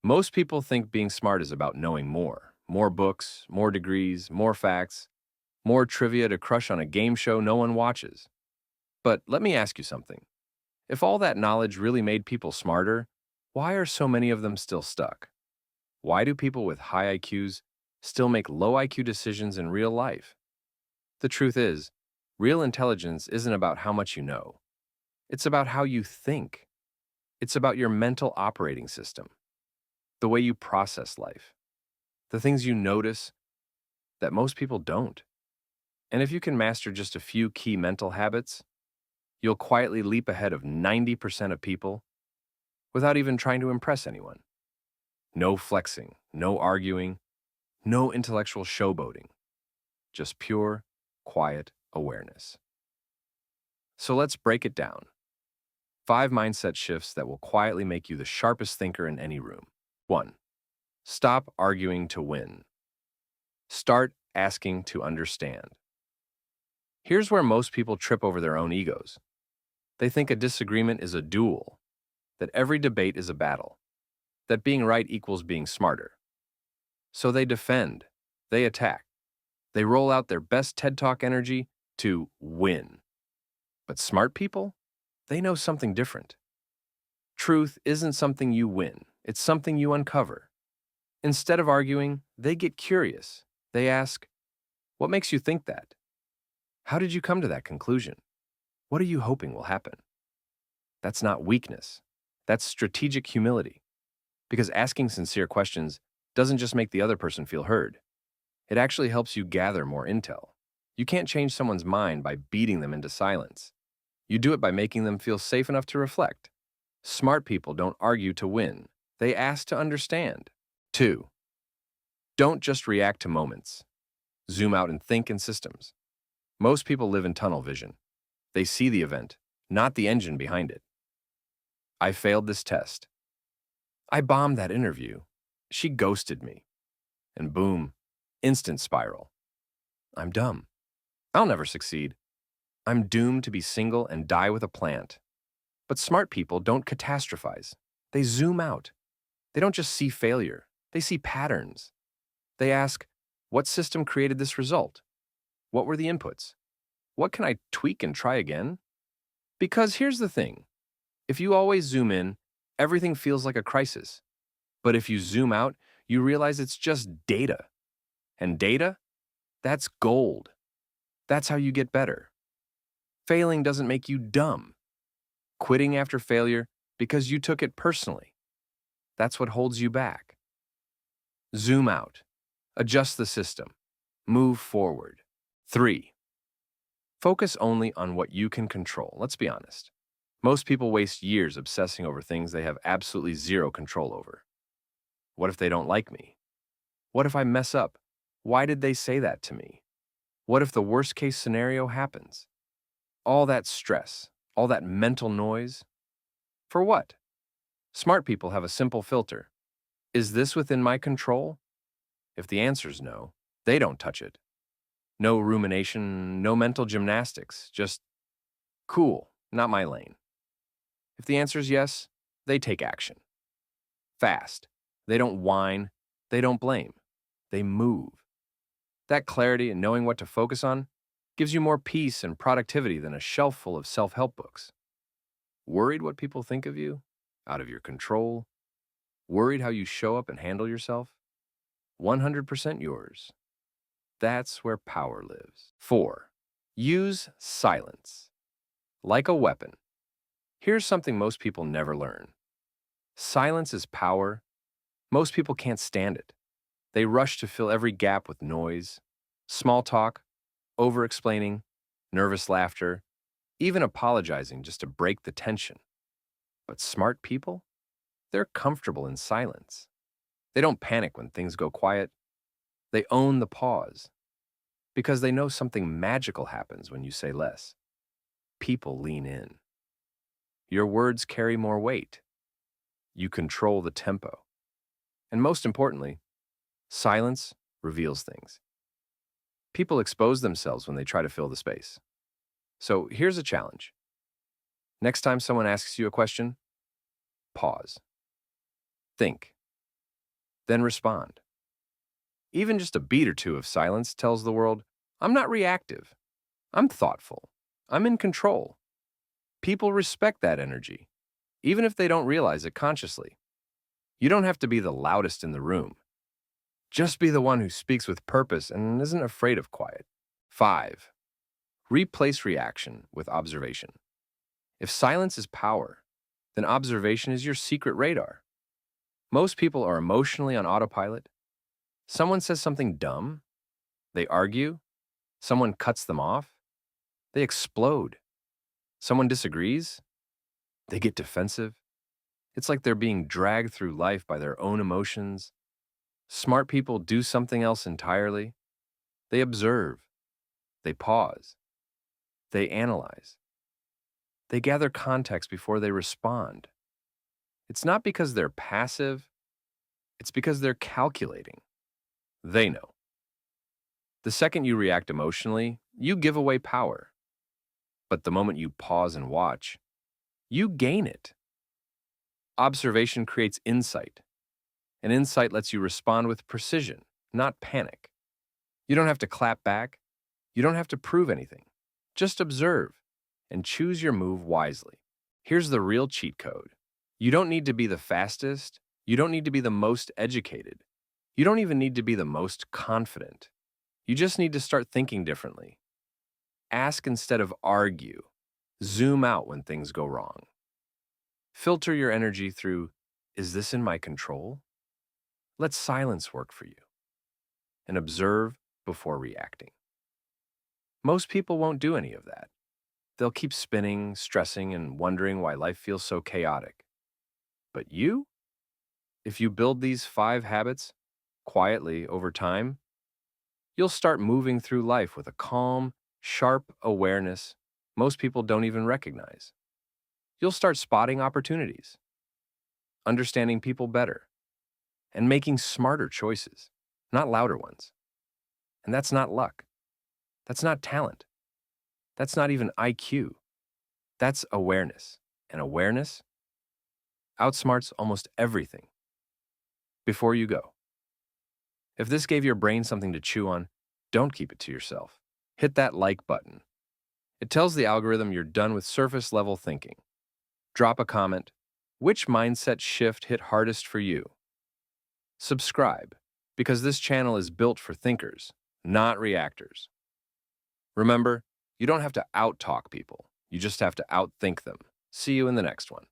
Most people think being smart is about knowing more. More books, more degrees, more facts, more trivia to crush on a game show no one watches. But let me ask you something. If all that knowledge really made people smarter, why are so many of them still stuck? Why do people with high IQs still make low IQ decisions in real life? The truth is, real intelligence isn't about how much you know. It's about how you think. It's about your mental operating system, the way you process life, the things you notice that most people don't. And if you can master just a few key mental habits, you'll quietly leap ahead of 90% of people without even trying to impress anyone. No flexing, no arguing, no intellectual showboating, just pure, quiet awareness. So let's break it down. 5 mindset shifts that will quietly make you the sharpest thinker in any room. 1. Stop arguing to win. Start asking to understand. Here's where most people trip over their own egos. They think a disagreement is a duel, that every debate is a battle, that being right equals being smarter. So they defend, they attack, they roll out their best TED Talk energy to win. But smart people, they know something different. Truth isn't something you win, it's something you uncover. Instead of arguing, they get curious. They ask, what makes you think that? How did you come to that conclusion? What are you hoping will happen? That's not weakness. That's strategic humility. Because asking sincere questions doesn't just make the other person feel heard. It actually helps you gather more intel. You can't change someone's mind by beating them into silence. You do it by making them feel safe enough to reflect. Smart people don't argue to win. They ask to understand. 2. Don't just react to moments. Zoom out and think in systems. Most people live in tunnel vision. They see the event, not the engine behind it. I failed this test. I bombed that interview. She ghosted me. And boom, instant spiral. I'm dumb. I'll never succeed. I'm doomed to be single and die with a plant. But smart people don't catastrophize. They zoom out. They don't just see failure. They see patterns. They ask, what system created this result? What were the inputs? What can I tweak and try again? Because here's the thing. If you always zoom in, everything feels like a crisis. But if you zoom out, you realize it's just data. And data? That's gold. That's how you get better. Failing doesn't make you dumb. Quitting after failure because you took it personally. That's what holds you back. Zoom out. Adjust the system. Move forward. 3. Focus only on what you can control. Let's be honest. Most people waste years obsessing over things they have absolutely zero control over. What if they don't like me? What if I mess up? Why did they say that to me? What if the worst case scenario happens? All that stress, all that mental noise. For what? Smart people have a simple filter. Is this within my control? If the answer's no, they don't touch it. No rumination, no mental gymnastics, just cool, not my lane. If the answer's yes, they take action. Fast. They don't whine, they don't blame. They move. That clarity and knowing what to focus on gives you more peace and productivity than a shelf full of self-help books. Worried what people think of you? Out of your control? Worried how you show up and handle yourself? 100% yours. That's where power lives. 4. Use silence. Like a weapon. Here's something most people never learn. Silence is power. Most people can't stand it. They rush to fill every gap with noise, small talk, over-explaining, nervous laughter, even apologizing just to break the tension. But smart people? They're comfortable in silence. They don't panic when things go quiet. They own the pause because they know something magical happens when you say less. People lean in. Your words carry more weight. You control the tempo. And most importantly, silence reveals things. People expose themselves when they try to fill the space. So here's a challenge. Next time someone asks you a question, pause. Think. then respond. Even just a beat or two of silence tells the world, I'm not reactive. I'm thoughtful. I'm in control. People respect that energy, even if they don't realize it consciously. You don't have to be the loudest in the room. Just be the one who speaks with purpose and isn't afraid of quiet. 5. Replace reaction with observation. If silence is power, then observation is your secret radar. Most people are emotionally on autopilot. Someone says something dumb, they argue. Someone cuts them off, they explode. Someone disagrees, they get defensive. It's like they're being dragged through life by their own emotions. Smart people do something else entirely. They observe, they pause, they analyze, they gather context before they respond. It's not because they're passive, it's because they're calculating. They know. The second you react emotionally, you give away power. But the moment you pause and watch, you gain it. Observation creates insight, and insight lets you respond with precision, not panic. You don't have to clap back. You don't have to prove anything. Just observe and choose your move wisely. Here's the real cheat code. You don't need to be the fastest. You don't need to be the most educated. You don't even need to be the most confident. You just need to start thinking differently. Ask instead of argue. Zoom out when things go wrong. Filter your energy through, is this in my control? Let silence work for you. And observe before reacting. Most people won't do any of that. They'll keep spinning, stressing, and wondering why life feels so chaotic. But you? If you build these 5 habits quietly over time, you'll start moving through life with a calm, sharp awareness most people don't even recognize. You'll start spotting opportunities, understanding people better, and making smarter choices, not louder ones. And that's not luck. That's not talent. That's not even IQ. That's awareness. And awareness outsmarts almost everything. Before you go, if this gave your brain something to chew on, don't keep it to yourself. Hit that like button. It tells the algorithm you're done with surface-level thinking. Drop a comment. Which mindset shift hit hardest for you? Subscribe, because this channel is built for thinkers, not reactors. Remember, you don't have to out-talk people. You just have to outthink them. See you in the next one.